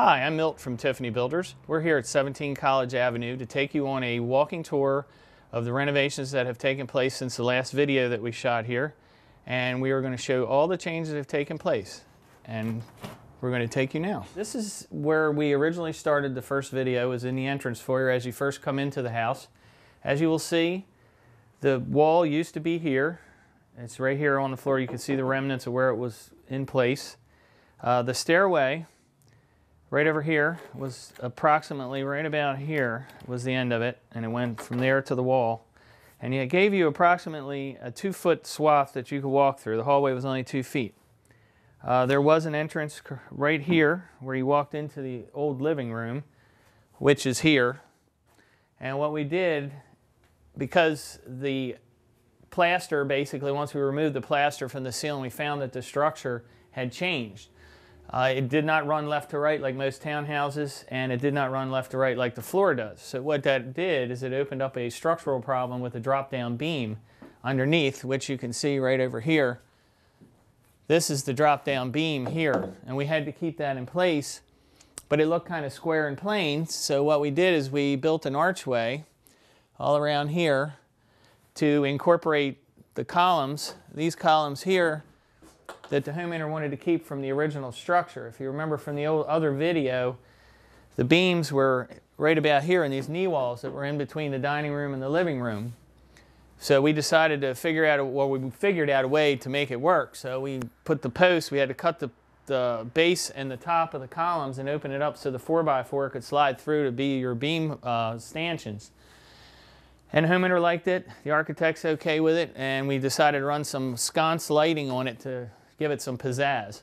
Hi, I'm Milt from Tiffany Builders. We're here at 17 College Avenue to take you on a walking tour of the renovations that have taken place since the last video that we shot here. And we are going to show all the changes that have taken place. And we're going to take you now. This is where we originally started the first video, is in the entrance foyer as you first come into the house. As you will see, the wall used to be here. It's right here on the floor. You can see the remnants of where it was in place. The stairway right over here was approximately right about here was the end of it, and it went from there to the wall. And it gave you approximately a 2-foot swath that you could walk through. The hallway was only 2 feet. There was an entrance right here where you walked into the old living room, which is here. And what we did, because the plaster, basically once we removed the plaster from the ceiling, we found that the structure had changed. It did not run left to right like most townhouses, and it did not run left to right like the floor does. So what that did is it opened up a structural problem with a drop-down beam underneath, which you can see right over here. This is the drop-down beam here, and we had to keep that in place, but it looked kind of square and plain. So what we did is we built an archway all around here to incorporate the columns, these columns here, that the homeowner wanted to keep from the original structure. If you remember from the other video, the beams were right about here in these knee walls that were in between the dining room and the living room. So we decided to figure out, we figured out a way to make it work. So we put the posts, we had to cut the base and the top of the columns and open it up so the 4x4 could slide through to be your beam stanchions. And the homeowner liked it, the architect's okay with it, and we decided to run some sconce lighting on it to give it some pizzazz.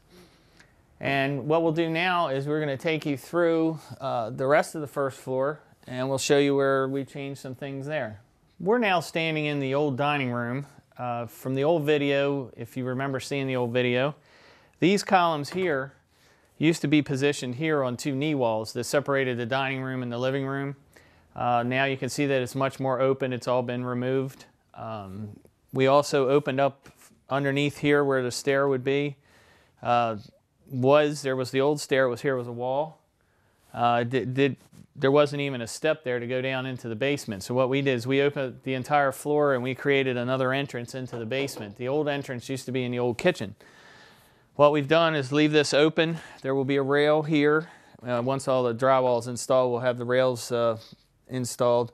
And what we'll do now is we're going to take you through the rest of the first floor, and we'll show you where we changed some things there. We're now standing in the old dining room. From the old video, if you remember seeing the old video, these columns here used to be positioned here on 2 knee walls that separated the dining room and the living room. Now you can see that it's much more open. It's all been removed. We also opened up underneath here where the stair would be. There was the old stair. It was here was a wall. There wasn't even a step there to go down into the basement. So what we did is we opened the entire floor and we created another entrance into the basement. The old entrance used to be in the old kitchen. What we've done is leave this open. There will be a rail here. Once all the drywall is installed, we'll have the rails installed.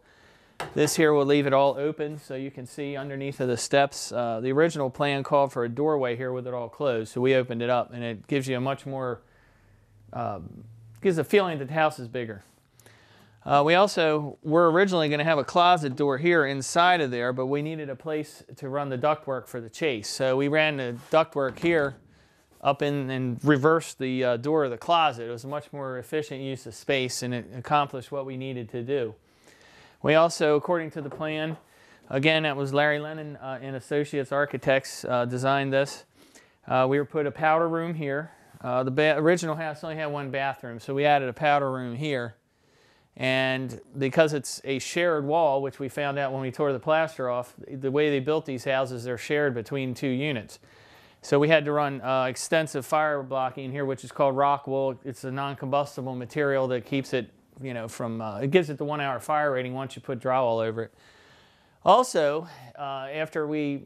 This here will leave it all open so you can see underneath of the steps. The original plan called for a doorway here with it all closed, so we opened it up, and it gives you a much more, gives a feeling that the house is bigger. We also were originally going to have a closet door here inside of there, but we needed a place to run the ductwork for the chase. So we ran the ductwork here up in and reversed the door of the closet. It was a much more efficient use of space, and it accomplished what we needed to do. We also, according to the plan, again, that was Larry Lennon and Associates Architects designed this. We put a powder room here. The original house only had 1 bathroom, so we added a powder room here. And because it's a shared wall, which we found out when we tore the plaster off, the way they built these houses, they're shared between 2 units. So we had to run extensive fire blocking here, which is called rock wool. It's a non-combustible material that keeps it, you know, from, it gives it the 1-hour fire rating once you put drywall over it. Also, after we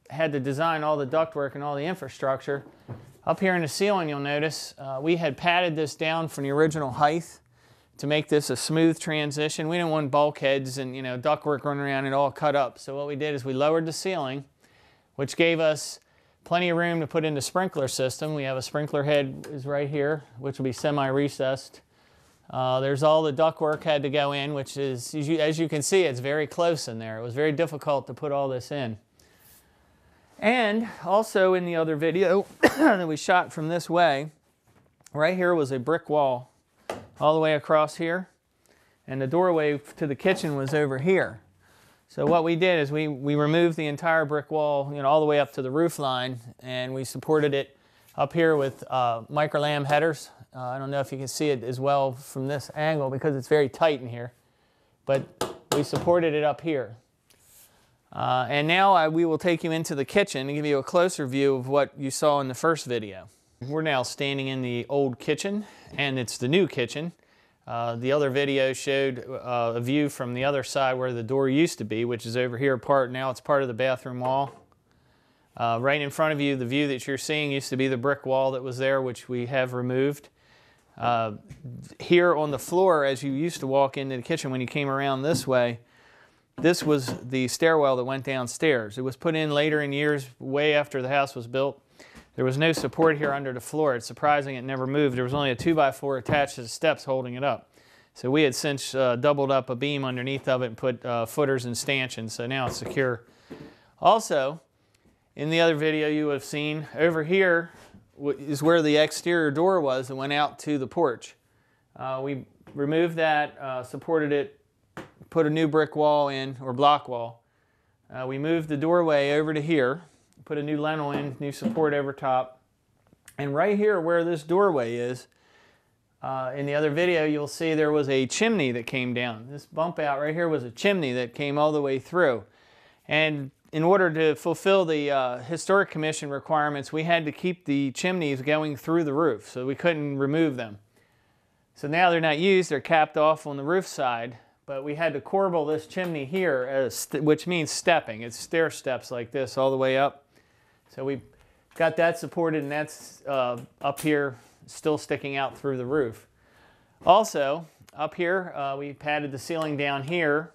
had to design all the ductwork and all the infrastructure, up here in the ceiling you'll notice we had padded this down from the original height to make this a smooth transition. We didn't want bulkheads and, you know, ductwork running around and all cut up. So what we did is we lowered the ceiling, which gave us plenty of room to put in the sprinkler system. We have a sprinkler head is right here, which will be semi-recessed. There's all the ductwork had to go in, which is, as you can see, it's very close in there. It was very difficult to put all this in. And also in the other video that we shot from this way, right here was a brick wall all the way across here, and the doorway to the kitchen was over here. So what we did is we removed the entire brick wall, you know, all the way up to the roof line, and we supported it up here with microlam headers. I don't know if you can see it as well from this angle because it's very tight in here, but we supported it up here. And now we will take you into the kitchen and give you a closer view of what you saw in the first video. We're now standing in the old kitchen, and it's the new kitchen. The other video showed a view from the other side where the door used to be, which is over here now it's part of the bathroom wall. Right in front of you, the view that you're seeing used to be the brick wall that was there, which we have removed. Here on the floor, as you used to walk into the kitchen when you came around this way, this was the stairwell that went downstairs. It was put in later in years, way after the house was built. There was no support here under the floor. It's surprising it never moved. There was only a 2x4 attached to the steps holding it up. So we had since doubled up a beam underneath of it and put footers and stanchions, so now it's secure. Also, in the other video you have seen, over here is where the exterior door was that went out to the porch. We removed that, supported it, put a new brick wall in, or block wall. We moved the doorway over to here, put a new lintel in, new support over top. And right here where this doorway is, in the other video you'll see there was a chimney that came down. This bump out right here was a chimney that came all the way through. And in order to fulfill the Historic Commission requirements, we had to keep the chimneys going through the roof, so we couldn't remove them. So now they're not used, they're capped off on the roof side, but we had to corbel this chimney here, which means stepping. It's stair steps like this all the way up. So we got that supported, and that's up here, still sticking out through the roof. Also, up here, we padded the ceiling down here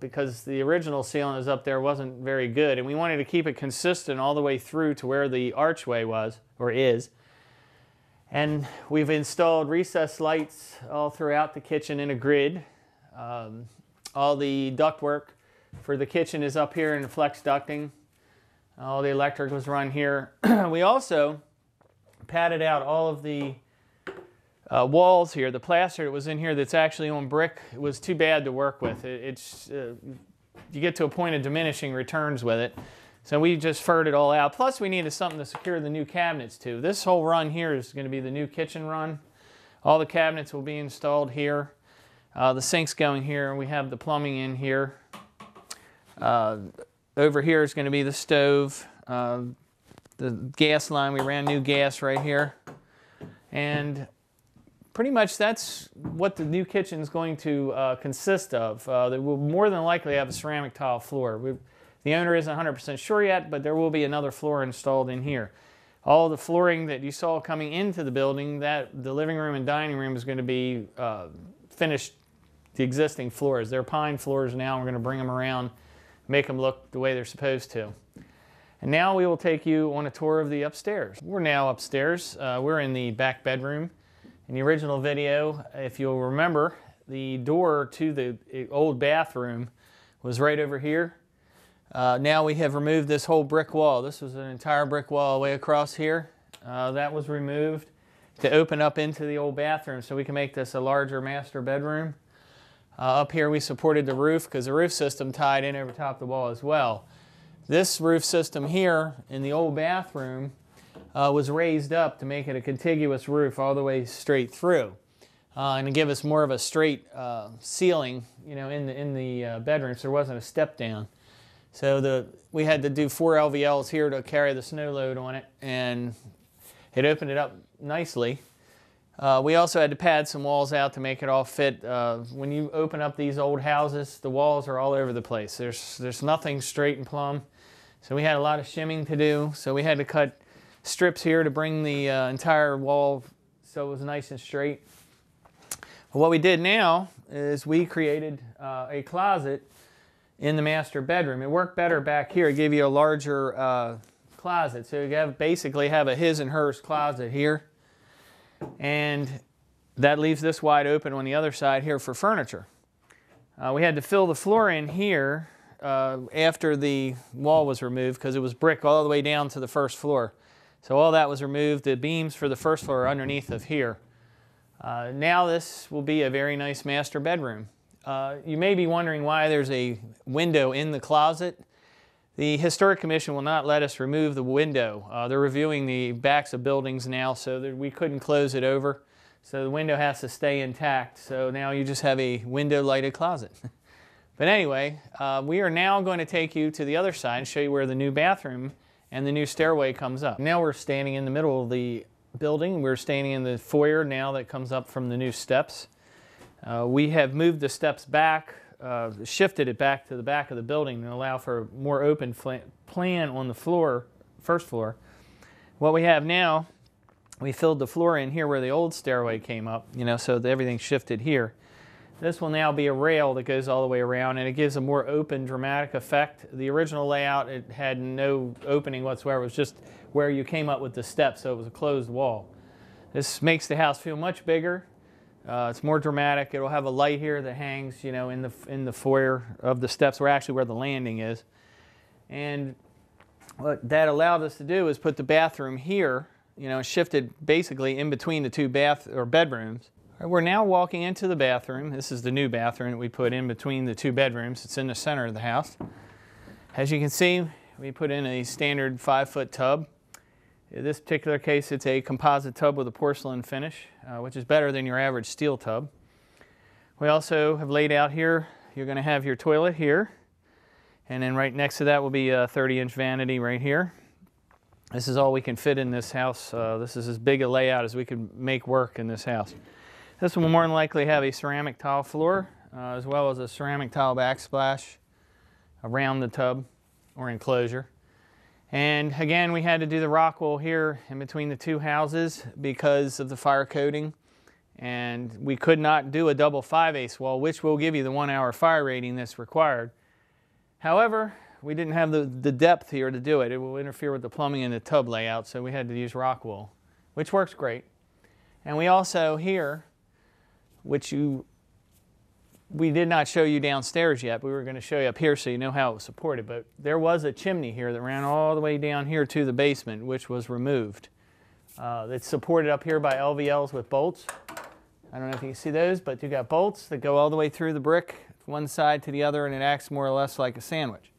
because the original ceiling is up there wasn't very good, and we wanted to keep it consistent all the way through to where the archway was, or is. And we've installed recessed lights all throughout the kitchen in a grid. All the ductwork for the kitchen is up here in the flex ducting. All the electric was run here. We also padded out all of the walls here. The plaster that was in here that's actually on brick, it was too bad to work with. You get to a point of diminishing returns with it. So we just furred it all out. Plus we needed something to secure the new cabinets to. This whole run here is going to be the new kitchen run. All the cabinets will be installed here. The sink's going here. We have the plumbing in here. Over here is going to be the stove. The gas line, we ran new gas right here. And pretty much that's what the new kitchen is going to consist of. They will more than likely have a ceramic tile floor. The owner isn't 100% sure yet, but there will be another floor installed in here. All the flooring that you saw coming into the building, the living room and dining room is going to be finished, the existing floors. They're pine floors now. We're going to bring them around, make them look the way they're supposed to. And now we will take you on a tour of the upstairs. We're now upstairs. We're in the back bedroom. In the original video, if you'll remember, the door to the old bathroom was right over here. Now we have removed this whole brick wall. This was an entire brick wall all the way across here. That was removed to open up into the old bathroom so we can make this a larger master bedroom. Up here we supported the roof because the roof system tied in over top of the wall as well. This roof system here in the old bathroom was raised up to make it a contiguous roof all the way straight through, and to give us more of a straight ceiling, you know, in the bedroom, so there wasn't a step down. So we had to do 4 LVLs here to carry the snow load on it, and it opened it up nicely. We also had to pad some walls out to make it all fit. When you open up these old houses, the walls are all over the place. There's nothing straight and plumb. So we had a lot of shimming to do. So we had to cut strips here to bring the entire wall so it was nice and straight. But what we did now is we created a closet in the master bedroom. It worked better back here. It gave you a larger closet. So you basically have a his and hers closet here. And that leaves this wide open on the other side here for furniture. We had to fill the floor in here after the wall was removed because it was brick all the way down to the first floor. So all that was removed. The beams for the first floor are underneath of here. Now this will be a very nice master bedroom. You may be wondering why there's a window in the closet. The Historic Commission will not let us remove the window. They're reviewing the backs of buildings now, so that we couldn't close it over. So the window has to stay intact. So now you just have a window-lighted closet. But anyway, we are now going to take you to the other side and show you where the new bathroom and the new stairway comes up. Now we're standing in the middle of the building. We're standing in the foyer now that comes up from the new steps. We have moved the steps back, shifted it back to the back of the building to allow for a more open plan on the floor, first floor. What we have now, we filled the floor in here where the old stairway came up, so everything's shifted here. This will now be a rail that goes all the way around, and it gives a more open, dramatic effect. The original layout, it had no opening whatsoever. It was just where you came up with the steps, so it was a closed wall. This makes the house feel much bigger. It's more dramatic. It'll have a light here that hangs, in the foyer of the steps, or actually where the landing is. And what that allowed us to do is put the bathroom here, shifted basically in between the two bedrooms. We're now walking into the bathroom. This is the new bathroom that we put in between the two bedrooms. It's in the center of the house. As you can see, we put in a standard 5-foot tub. In this particular case, it's a composite tub with a porcelain finish, which is better than your average steel tub. We also have laid out here, you're going to have your toilet here, and then right next to that will be a 30-inch vanity right here. This is all we can fit in this house. This is as big a layout as we can make work in this house. This one will more than likely have a ceramic tile floor, as well as a ceramic tile backsplash around the tub or enclosure. And again, we had to do the rock wool here in between the two houses because of the fire coating. And we could not do a double 5/8 wall, which will give you the 1-hour fire rating that's required. However, we didn't have the depth here to do it. It will interfere with the plumbing and the tub layout, so we had to use rock wool, which works great. And we also here, which we did not show you downstairs yet, but we were going to show you up here so you know how it was supported. But there was a chimney here that ran all the way down here to the basement, which was removed. It's supported up here by LVLs with bolts. I don't know if you can see those, but you got bolts that go all the way through the brick, one side to the other, and it acts more or less like a sandwich.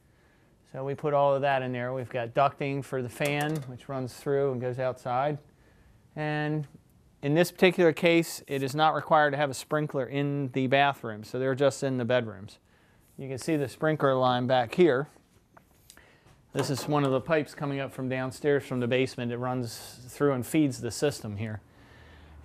So we put all of that in there. We've got ducting for the fan, which runs through and goes outside. And in this particular case, it is not required to have a sprinkler in the bathroom, so they're just in the bedrooms. You can see the sprinkler line back here. This is one of the pipes coming up from downstairs from the basement. It runs through and feeds the system here.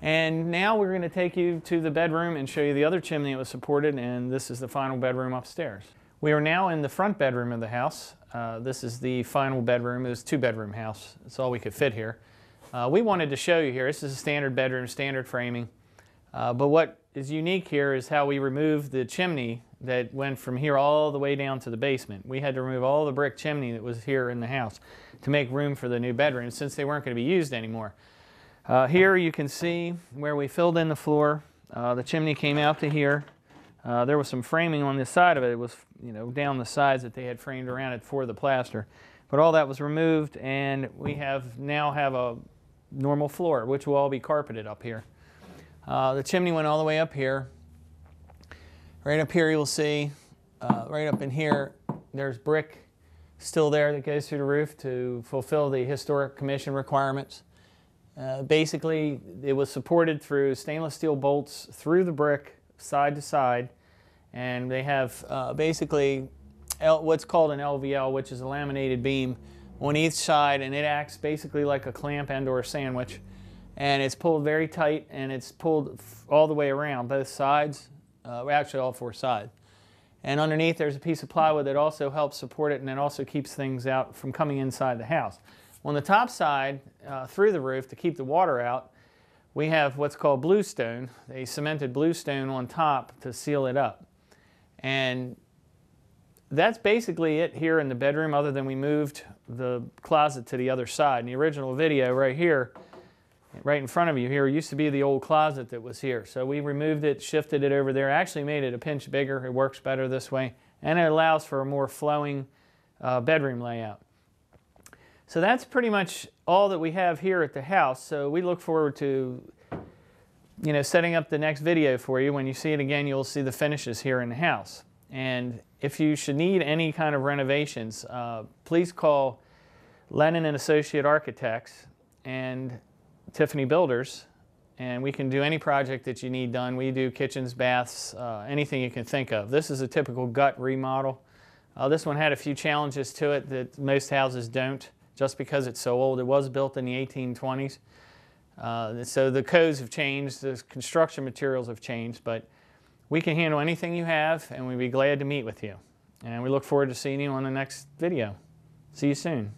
And now we're going to take you to the bedroom and show you the other chimney that was supported, and this is the final bedroom upstairs. We are now in the front bedroom of the house. This is the final bedroom. It was a 2-bedroom house. That's all we could fit here. We wanted to show you here, this is a standard bedroom, standard framing. But what is unique here is how we removed the chimney that went from here all the way down to the basement. We had to remove all the brick chimney that was here in the house to make room for the new bedroom since they weren't going to be used anymore. Here you can see where we filled in the floor. The chimney came out to here. There was some framing on this side of it. It was, down the sides that they had framed around it for the plaster. But all that was removed, and we now have a normal floor, which will all be carpeted up here. The chimney went all the way up here. Right up here you'll see, right up in here, there's brick still there that goes through the roof to fulfill the historic commission requirements. Basically, it was supported through stainless steel bolts through the brick, side to side, and they have basically what's called an LVL, which is a laminated beam on each side, and it acts basically like a clamp and or a sandwich. And it's pulled very tight, and it's pulled all the way around, both sides, actually all 4 sides. And underneath there's a piece of plywood that also helps support it, and it also keeps things out from coming inside the house. On the top side, through the roof, to keep the water out, we have what's called bluestone, a cemented bluestone on top to seal it up. And that's basically it here in the bedroom, other than we moved the closet to the other side. In the original video right here, right in front of you here, used to be the old closet that was here. So we removed it, shifted it over there, actually made it a pinch bigger. It works better this way, and it allows for a more flowing bedroom layout. So that's pretty much all that we have here at the house. So we look forward to setting up the next video for you. When you see it again, you'll see the finishes here in the house. And if you should need any kind of renovations, please call Lennon and Associate Architects and Tiffany Builders, and we can do any project that you need done. We do kitchens, baths, anything you can think of. This is a typical gut remodel. This one had a few challenges to it that most houses don't, just because it's so old. It was built in the 1820s. So the codes have changed, the construction materials have changed, but we can handle anything you have, and we'd be glad to meet with you. And we look forward to seeing you on the next video. See you soon.